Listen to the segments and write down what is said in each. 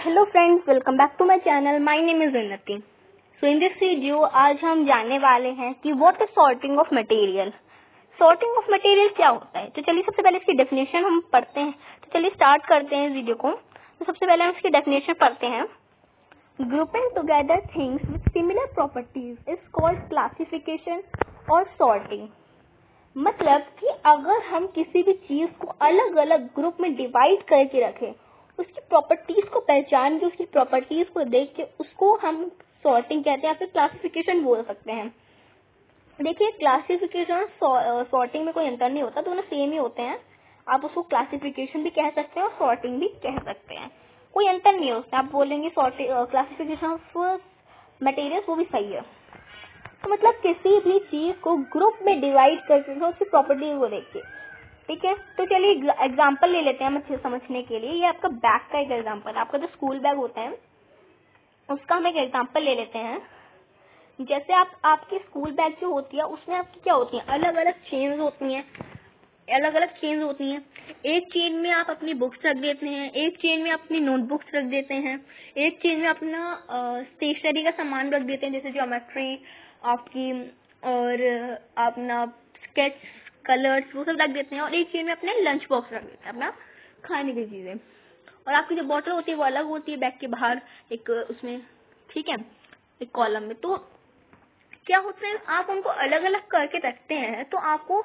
Hello friends, welcome back to my channel. My name is Unnati. So in this video आज हम जानने वाले हैं कि what is sorting of material. Sorting of material क्या होता है? तो चलिए सबसे पहले इसकी डेफिनेशन हम पढ़ते हैं। तो चलिए स्टार्ट करते हैं इस वीडियो को। तो सबसे पहले हम इसकी डेफिनेशन पढ़ते हैं। Grouping together things with similar properties is called classification और सॉर्टिंग। मतलब कि अगर हम किसी भी चीज को अलग अलग ग्रुप में डिवाइड करके रखें, उसकी प्रॉपर्टीज को पहचान के, उसकी प्रॉपर्टीज को देख के उसको हम सॉर्टिंग कहते हैं या फिर क्लासिफिकेशन बोल सकते हैं। देखिए, क्लासिफिकेशन सॉर्टिंग में कोई अंतर नहीं होता, दोनों सेम ही होते हैं। आप उसको क्लासिफिकेशन भी कह सकते हैं और सॉर्टिंग भी कह सकते हैं, कोई अंतर नहीं होता। आप बोलेंगे क्लासिफिकेशन ऑफ मटेरियल्स, वो भी सही है। तो मतलब किसी भी चीज को ग्रुप में डिवाइड करके उसकी प्रॉपर्टी को देख के, ठीक है। तो चलिए एग्जांपल ले लेते हैं हम अच्छे समझने के लिए। ये आपका बैग का एक एग्जांपल, आपका जो स्कूल बैग होता है उसका हम एक एग्जांपल ले लेते हैं। जैसे आपकी स्कूल बैग जो होती है उसमें आपकी क्या होती है, अलग अलग चेन्स होती हैं, अलग अलग चेन्स होती हैं। एक चेन में आप अपनी बुक्स रख देते हैं, एक चेन में अपनी नोटबुक्स रख देते हैं, एक चेन में अपना स्टेशनरी का सामान रख देते हैं, जैसे ज्योमेट्री आपकी और अपना स्केच कलर्स वो सब रख देते हैं, और एक चेन में अपने लंच बॉक्स रख देते हैं, अपना खाने की चीजें। और आपकी जो बॉटल होती है वो अलग होती है बैग के बाहर एक उसमें, ठीक है, एक कॉलम में। तो क्या होता है, आप उनको अलग अलग करके रखते हैं। तो आपको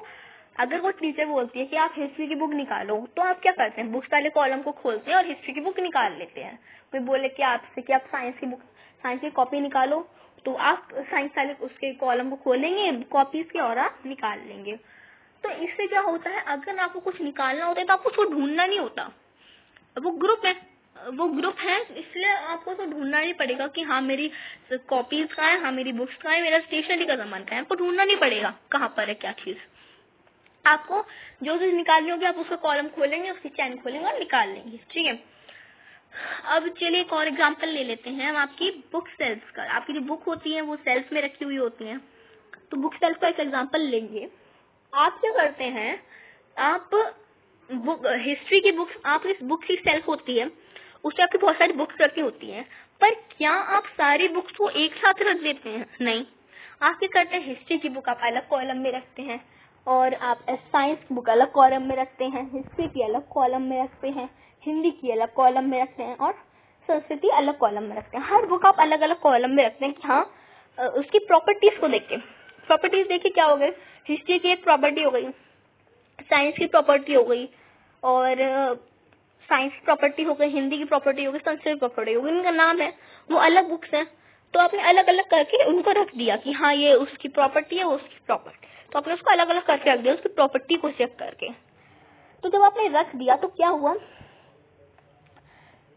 अगर वो टीचर बोलती है कि आप हिस्ट्री की बुक निकालो, तो आप क्या करते हैं, बुक्स वाले कॉलम को खोलते हैं और हिस्ट्री की बुक निकाल लेते हैं। कोई बोले कि आपसे कि आप साइंस की कॉपी निकालो, तो आप साइंस वाले उसके कॉलम को खोलेंगे कॉपीज के और आप निकाल लेंगे। तो इससे क्या होता है, अगर आपको कुछ निकालना होता है तो आपको उसको ढूंढना नहीं होता। वो ग्रुप है, इसलिए आपको तो ढूंढना नहीं पड़ेगा कि हाँ मेरी कॉपीज कहाँ है, हाँ मेरी बुक्स कहाँ है, मेरा स्टेशनरी का सामान कहाँ है। आपको ढूंढना नहीं पड़ेगा कहाँ पर है क्या चीज। आपको जो चीज निकालनी होगी आप उसका कॉलम खोलेंगे, उसकी चैन खोलेंगे और निकाल लेंगे, ठीक है। अब चलिए एक और एग्जांपल ले लेते हैं हम आपकी बुक सेल्स का। आपकी जो बुक होती है वो सेल्स में रखी हुई होती है, तो बुक सेल्स का एक एग्जांपल लेंगे। आप क्या करते हैं, आप हिस्ट्री की बुक्स, आप इस बुक की सेल्फ होती है उससे आपकी बहुत सारी बुक्स रखी होती हैं, पर क्या आप सारी बुक्स को एक साथ रख देते हैं? नहीं। आप क्या करते हैं, हिस्ट्री की बुक आप अलग कॉलम में रखते हैं, और आप साइंस की बुक अलग कॉलम में रखते हैं, हिस्ट्री की अलग कॉलम में रखते हैं, हिंदी की अलग कॉलम में रखते हैं, और संस्कृति अलग कॉलम में रखते हैं। हर बुक आप अलग अलग कॉलम में रखते हैं कि हाँ उसकी प्रॉपर्टीज को देख के। प्रॉपर्टीज देखिए क्या हो गई, हिस्ट्री की एक प्रॉपर्टी हो गई, साइंस की प्रॉपर्टी हो गई, और साइंस की प्रॉपर्टी हो गई, हिंदी की प्रॉपर्टी हो गई, संस्कृत की प्रॉपर्टी हो गई। इनका नाम है, वो अलग बुक्स हैं, तो आपने अलग अलग करके उनको रख दिया कि हाँ ये उसकी प्रॉपर्टी है, वो उसकी प्रॉपर्टी। तो आपने उसको अलग अलग करके रख दिया उसकी प्रॉपर्टी को चेक करके। तो जब आपने रख दिया तो क्या हुआ,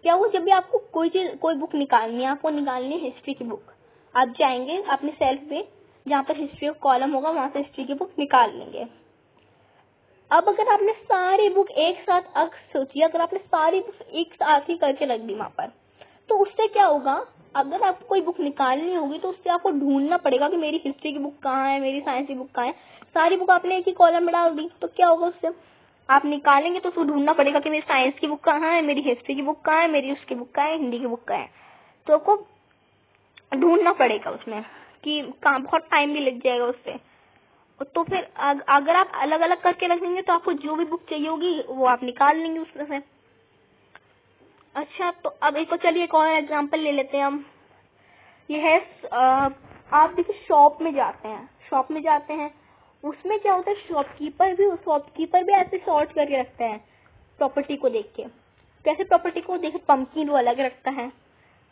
जब भी आपको कोई बुक निकालनी है, आपको निकालनी है हिस्ट्री की बुक, आप जाएंगे अपने सेल्फ पे जहाँ पर हिस्ट्री का कॉलम होगा, वहां से हिस्ट्री की बुक निकाल लेंगे। अब अगर आपने सारी बुक एक साथ सोचिए, अगर आपने सारी बुक एक साथ ही करके रख दी वहां पर, तो उससे क्या होगा, अगर आपको कोई बुक निकालनी होगी तो उससे आपको ढूंढना पड़ेगा कि मेरी हिस्ट्री की बुक कहाँ है, मेरी साइंस की बुक कहाँ है। सारी बुक आपने एक ही कॉलम में डाल दी, तो क्या होगा, उससे आप निकालेंगे तो उसको ढूंढना पड़ेगा कि मेरी साइंस की बुक कहाँ है, मेरी हिस्ट्री की बुक कहाँ है, मेरी उसकी बुक कहाँ है, हिंदी की बुक कहाँ है। तो आपको ढूंढना पड़ेगा उसमें कि कहाँ, बहुत टाइम भी लग जाएगा उससे। तो फिर अगर आप अलग अलग करके रख देंगे तो आपको जो भी बुक चाहिए होगी वो आप निकाल लेंगे उसमें से। अच्छा, तो अब चलिए एक और एग्जांपल ले लेते हैं हम। ये है आप देखिए शॉप में जाते हैं, उसमें क्या होता है, शॉपकीपर भी ऐसे सॉर्ट करके रखता है प्रॉपर्टी को देख के। कैसे प्रॉपर्टी को देखे, पंपकिन वो अलग रखता है,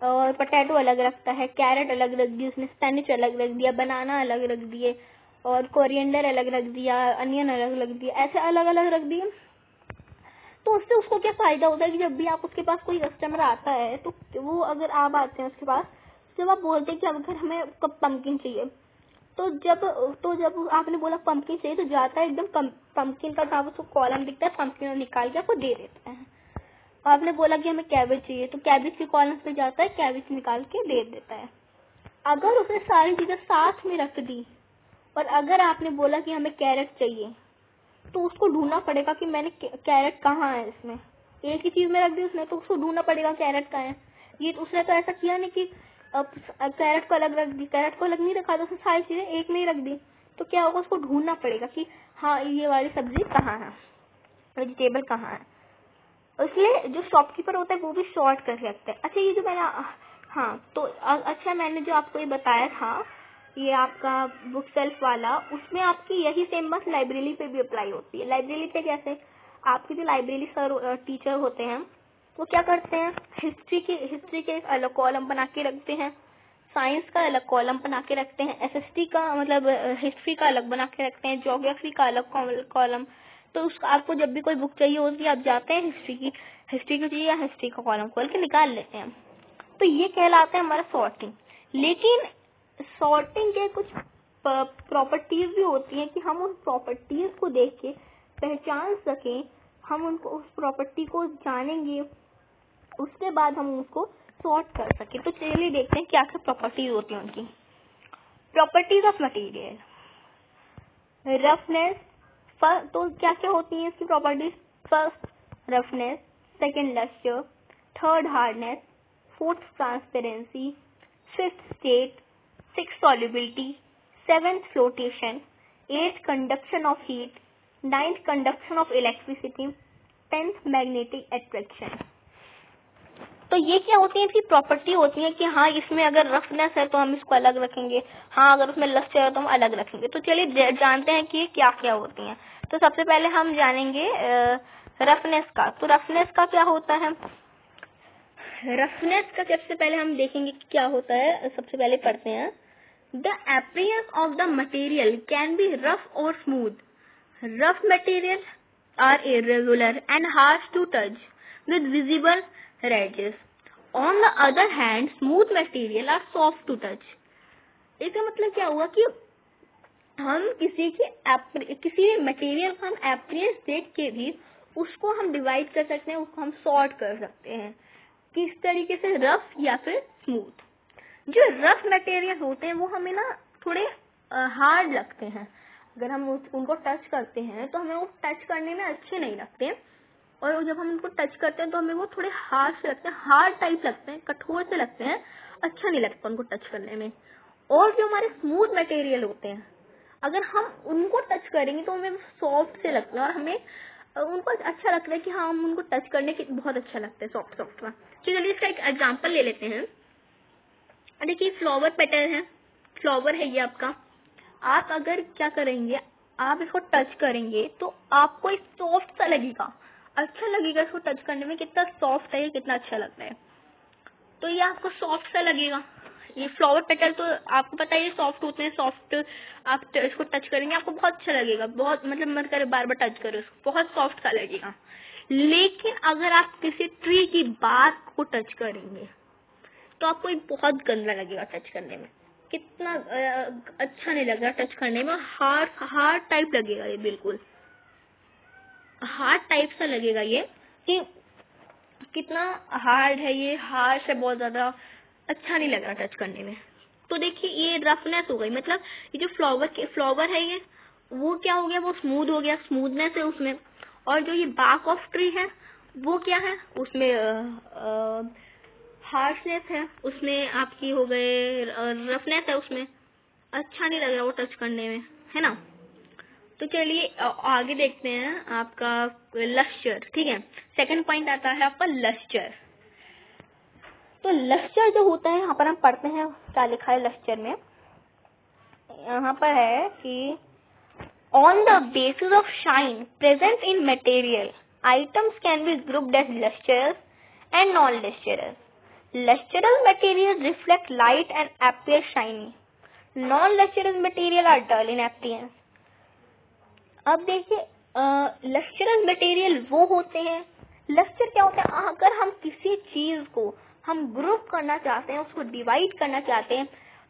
और पोटैटो अलग रखता है, कैरेट अलग रख दी उसने, स्पिनच अलग रख दिया, बनाना अलग रख दिए, और कोरिएंडर अलग रख दिया, अनियन अलग रख दिया, ऐसे अलग अलग रख दिए। तो उससे उसको क्या फायदा होता है कि जब भी आप उसके पास कोई कस्टमर आता है, तो वो अगर आप आते हैं उसके पास, जब आप बोलते हैं कि अगर हमें पंपकिन चाहिए, तो जब आपने बोला पंपकिन चाहिए, तो जाता है एकदम पंपकिन का जहाँ उसको कॉलम दिखता है, पंपकिन निकाल के आपको दे देता है। आपने बोला कि हमें कैबेज चाहिए, तो कैबेज के कॉलम पे जाता है, कैबेज निकाल के दे देता है। अगर उसने सारी चीजें साथ में रख दी, और अगर आपने बोला कि हमें कैरेट चाहिए, तो उसको ढूंढना पड़ेगा कि मैंने कैरेट कहाँ है, इसमें एक ही चीज में रख दी उसने, तो उसको ढूंढना पड़ेगा कैरेट कहाँ है। ये तो उसने तो ऐसा किया नहीं कि अब कैरेट को अलग रख दी, कैरेट को अलग नहीं रखा तो उसने सारी चीजें एक में ही रख दी, तो क्या होगा, उसको ढूंढना पड़ेगा कि हाँ ये वाली सब्जी कहाँ है, वेजिटेबल कहाँ है। इसलिए जो शॉपकीपर होता है वो भी शॉर्ट कर सकते हैं। अच्छा ये जो मैंने हाँ तो अच्छा मैंने जो आपको ये बताया था ये आपका बुक सेल्फ वाला, उसमें आपकी यही सेम बात लाइब्रेरी पे भी अप्लाई होती है। लाइब्रेरी पे कैसे, आपके जो लाइब्रेरी सर टीचर होते हैं वो क्या करते हैं, हिस्ट्री के एक अलग कॉलम बना के रखते हैं, साइंस का अलग कॉलम बना के रखते हैं, एसएसटी का मतलब हिस्ट्री का अलग बना के रखते हैं, ज्योग्राफी का अलग कॉलम। तो उसका आपको जब भी कोई बुक चाहिए होती है आप जाते हैं हिस्ट्री की चाहिए या हिस्ट्री का कॉलम खोल के निकाल लेते हैं। तो ये कहलाता है हमारा सॉर्टिंग। लेकिन सॉर्टिंग के कुछ प्रॉपर्टीज भी होती हैं कि हम उन प्रॉपर्टीज को देख के पहचान सकें, हम उनको उस प्रॉपर्टी को जानेंगे, उसके बाद हम उसको सॉर्ट कर सके। तो चलिए देखते हैं क्या क्या प्रॉपर्टीज होती हैं उनकी। प्रॉपर्टीज ऑफ मटेरियल, रफनेस, तो क्या क्या होती हैं इसकी properties, first roughness, second lustre, third hardness, fourth transparency, fifth state, six solubility, seventh flotation, eighth conduction of heat, ninth conduction of electricity, tenth magnetic attraction. तो ये क्या होती है, इसकी प्रॉपर्टी होती है कि हाँ इसमें अगर रफनेस है तो हम इसको अलग रखेंगे, हाँ अगर उसमें लस्टर है तो हम अलग रखेंगे। तो चलिए जानते हैं कि ये क्या क्या होती हैं। तो सबसे पहले हम जानेंगे रफनेस का। तो रफनेस का क्या होता है, रफनेस का सबसे पहले हम देखेंगे कि क्या होता है। सबसे पहले पढ़ते हैं, the appearance of the material can be rough और smooth. Rough material are irregular and harsh to touch with visible ridges. On the other hand, smooth material are soft to touch. इसका मतलब क्या हुआ कि हम किसी मटेरियल का हम अपीयरेंस देख के भी उसको हम डिवाइड कर सकते हैं, उसको हम सॉर्ट कर सकते हैं किस तरीके से, रफ या फिर स्मूथ। जो रफ मटेरियल होते हैं वो हमें ना थोड़े हार्ड लगते हैं, अगर हम उनको टच करते हैं तो हमें वो टच करने में अच्छे नहीं लगते, और जब हम उनको टच करते हैं तो हमें वो थोड़े हार्ड लगते हैं, हार्ड टाइप लगते हैं, कठोर से लगते हैं, अच्छा नहीं लगता उनको टच करने में। और जो हमारे स्मूथ मटेरियल होते हैं अगर हम उनको टच करेंगे तो हमें सॉफ्ट से लगता है, और हमें उनको अच्छा लगता है कि हाँ हम उनको टच करने के बहुत अच्छा लगता है सॉफ्ट सॉफ्ट में। चलिए इसका एक एग्जाम्पल ले लेते हैं। देखिए फ्लावर पेटल है, फ्लावर है ये आपका, आप अगर क्या करेंगे, आप इसको टच करेंगे तो आपको एक सॉफ्ट सा लगेगा, अच्छा लगेगा इसको टच करने में, कितना सॉफ्ट है, कितना अच्छा लगता है। तो ये आपको सॉफ्ट सा लगेगा। ये फ्लावर पेटल तो आपको पता है ये सॉफ्ट होते हैं, सॉफ्ट आप इसको टच करेंगे आपको बहुत अच्छा लगेगा, बहुत मतलब मन करे बार बार टच करो इसको, बहुत सॉफ्ट सा लगेगा। लेकिन अगर आप किसी ट्री की बात को टच करेंगे तो आपको एक बहुत गंदा लगेगा टच करने में, कितना अच्छा नहीं लगेगा टच करने में, हार्ड टाइप लगेगा, ये बिल्कुल हार्ड टाइप सा लगेगा ये कि कितना हार्ड है, ये हार्श है, बहुत ज्यादा अच्छा नहीं लग रहा टच करने में। तो देखिए ये रफनेस हो गई, मतलब ये जो फ्लावर है ये वो क्या हो गया, वो स्मूथ हो गया, स्मूथनेस है उसमें। और जो ये बार्क ऑफ ट्री है वो क्या है, उसमें हार्शनेस है, उसमें आपकी हो गए रफनेस है, उसमें अच्छा नहीं लग रहा वो टच करने में, है ना। तो चलिए आगे देखते हैं आपका लस्टर, ठीक है। सेकंड पॉइंट आता है आपका लस्टर। तो लस्टर जो होता है यहाँ पर हम पढ़ते हैं क्या लिखा है लस्टर में, यहाँ पर है कि on the basis of shine present in material items can be grouped as lustrous and non lustrous. Lustrous material reflect light and appear shiny, non lustrous material are dull in appearance. अब देखिए lustrous material वो होते हैं, lustre क्या होता है, अगर हम किसी चीज को हम ग्रुप करना चाहते हैं, उसको डिवाइड करना चाहते हैं,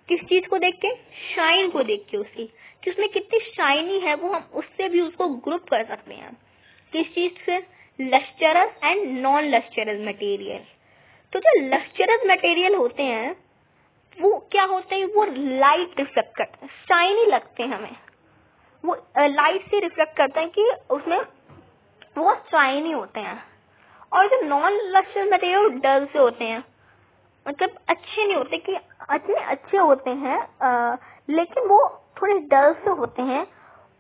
किस चीज को देख के, शाइन को देख के, उसकी कि उसमें कितनी शाइनी है वो हम उससे भी उसको ग्रुप कर सकते हैं। किस चीज से, lustrous and non lustrous material. तो जो लस्टरस मटेरियल होते हैं वो क्या होते हैं, वो लाइट रिफ्लेक्ट करते हैं, शाइनी लगते हैं हमें, वो लाइट से रिफ्लेक्ट करते हैं कि उसमें वो शाइनी होते हैं। और जो नॉन लस्टर मटेरियल डल से होते हैं, मतलब अच्छे नहीं होते, कि इतने अच्छे होते हैं लेकिन वो थोड़े डल से होते हैं,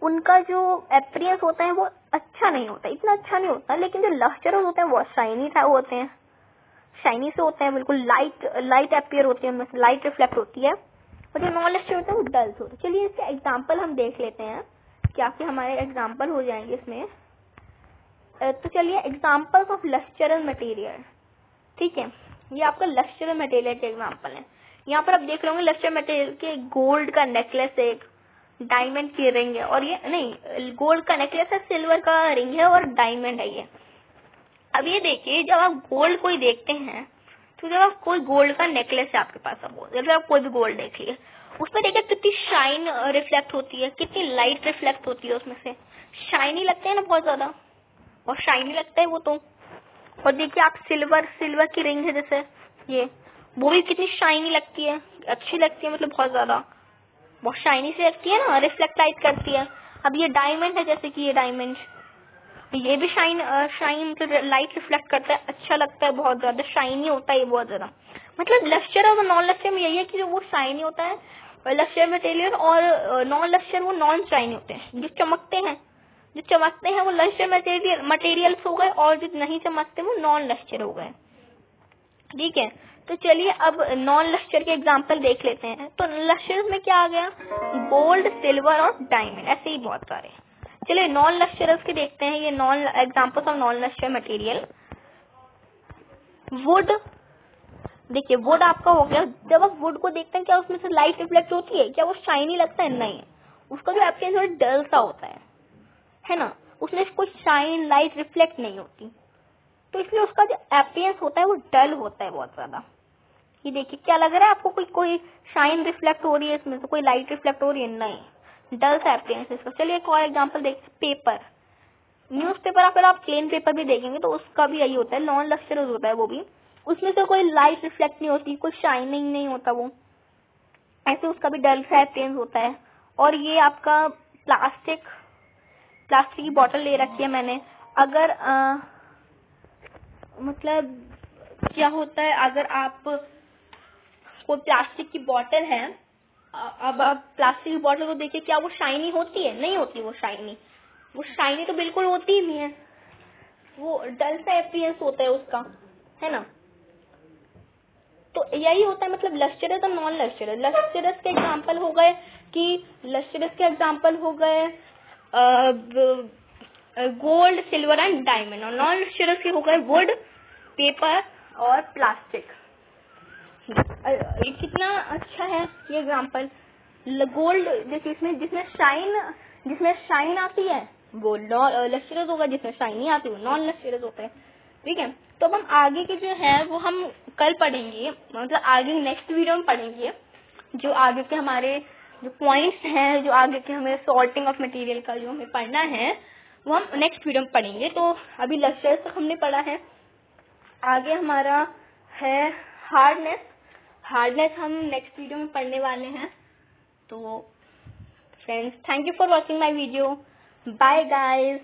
उनका जो अपीयरेंस होता है वो अच्छा नहीं होता, इतना अच्छा नहीं होता। लेकिन जो लस्टरस होते हैं वो शाइनी होते हैं, शाइनी से होते हैं, बिल्कुल लाइट अपीयर होती है, उनमें से लाइट रिफ्लेक्ट होती है। और जो नॉन लस्टर होते हैं वो डल से होते हैं। चलिए इसके एग्जाम्पल हम देख लेते हैं, क्या कि हमारे एग्जाम्पल हो जाएंगे इसमें। तो चलिए एग्जाम्पल्स ऑफ लस्टरल मटेरियल, ठीक है, ये आपका लस्टरल मटेरियल के एग्जाम्पल है। यहाँ पर आप देख रहे होंगे लस्टर मटेरियल के गोल्ड का नेकलेस, एक डायमंड की रिंग है, और ये नहीं, गोल्ड का नेकलेस है, सिल्वर का रिंग है और डायमंड है ये। अब ये देखिए, जब आप गोल्ड कोई देखते हैं, तो जब आप कोई गोल्ड का नेकलेस है आपके पास, जब आप कोई भी गोल्ड देख लिए, उसमें देखिए कितनी शाइन रिफ्लेक्ट होती है, कितनी लाइट रिफ्लेक्ट होती है उसमें से, शाइनी लगते हैं ना बहुत ज्यादा, और शाइनी लगता है वो तो। और देखिए आप सिल्वर की रिंग है जैसे ये, वो भी कितनी शाइनी लगती है, अच्छी लगती है, मतलब बहुत ज्यादा, बहुत शाइनी से लगती है ना, रिफ्लेक्ट लाइट करती है। अब ये डायमंड है, जैसे कि ये डायमंड, ये भी शाइन मतलब लाइट रिफ्लेक्ट करता है, अच्छा लगता है, बहुत ज्यादा शाइनी होता है ये, बहुत ज्यादा। मतलब लस्टर और नॉन लस्टर में यही है कि जो वो शाइनी होता है लस्टर मटेरियल, और नॉन लस्टर वो नॉन शाइनी होते हैं, जो चमकते हैं वो लस्टर मटेरियल्स हो गए, और जो नहीं चमकते वो नॉन लस्टर हो गए, ठीक है। तो चलिए अब नॉन लस्टर के एग्जाम्पल देख लेते हैं। तो लस्टर में क्या आ गया, गोल्ड, सिल्वर और डायमंड, ऐसे ही बहुत सारे। चलिए नॉन लस्टरस के देखते हैं, ये non examples of non lustre material. Wood, देखिए वुड आपका हो गया। जब आप वुड को देखते हैं, क्या उसमें से लाइट रिफ्लेक्ट होती है, क्या वो शाइनी लगता है? नहीं, उसका जो अपीयरेंस डल सा होता है ना, उसमें कोई शाइन लाइट रिफ्लेक्ट नहीं होती, तो इसलिए उसका जो अपीयरेंस होता है वो डल होता है बहुत ज्यादा। ये देखिए, क्या लग रहा है आपको कोई शाइन रिफ्लेक्ट हो रही है इसमें से, कोई लाइट रिफ्लेक्ट हो रही है? नहीं, डल सा अपीयरेंस इसका। चलिए एक और एग्जांपल देखते हैं, पेपर, न्यूज़पेपर। अगर आप प्लेन पेपर भी देखेंगे तो उसका भी यही होता है, नॉन लस्टरस होता है वो भी, उसमें से कोई लाइट रिफ्लेक्ट नहीं होती, कोई शाइनिंग नहीं होता वो, ऐसे उसका भी डल सा अपीयरेंस होता है। और ये आपका प्लास्टिक की बॉटल ले रखी है मैंने, अगर मतलब क्या होता है, अगर आप कोई प्लास्टिक की बॉटल है, अब आप प्लास्टिक की बॉटल को देखिए, क्या वो शाइनी होती है? नहीं होती वो शाइनी तो बिल्कुल होती ही नहीं है, वो डल सा अपीयरेंस होता है उसका, है ना। तो यही होता है, मतलब लस्टरस और नॉन लस्टरस। लस्टरस के एग्जांपल हो गए कि गोल्ड, सिल्वर एंड डायमंड, और नॉन लस्टरस के हो गए वुड, पेपर और प्लास्टिक। कितना अच्छा है ये एग्जांपल। गोल्ड देखिए, जिसमें शाइन आती है वो लस्टरस होगा, जिसमें शाइन नहीं आती वो नॉन लस्टरस होता है, ठीक है। तो अब हम आगे के जो है वो हम कल पढ़ेंगे, मतलब आगे नेक्स्ट वीडियो में पढ़ेंगे, जो आगे के हमारे जो पॉइंट्स हैं, जो आगे के हमें सॉर्टिंग ऑफ मटेरियल का जो हमें पढ़ना है वो हम नेक्स्ट वीडियो में पढ़ेंगे। तो अभी लस्टरस तक हमने पढ़ा है, आगे हमारा है हार्डनेस हम नेक्स्ट वीडियो में पढ़ने वाले हैं। तो friends, thank you for watching my video, bye guys.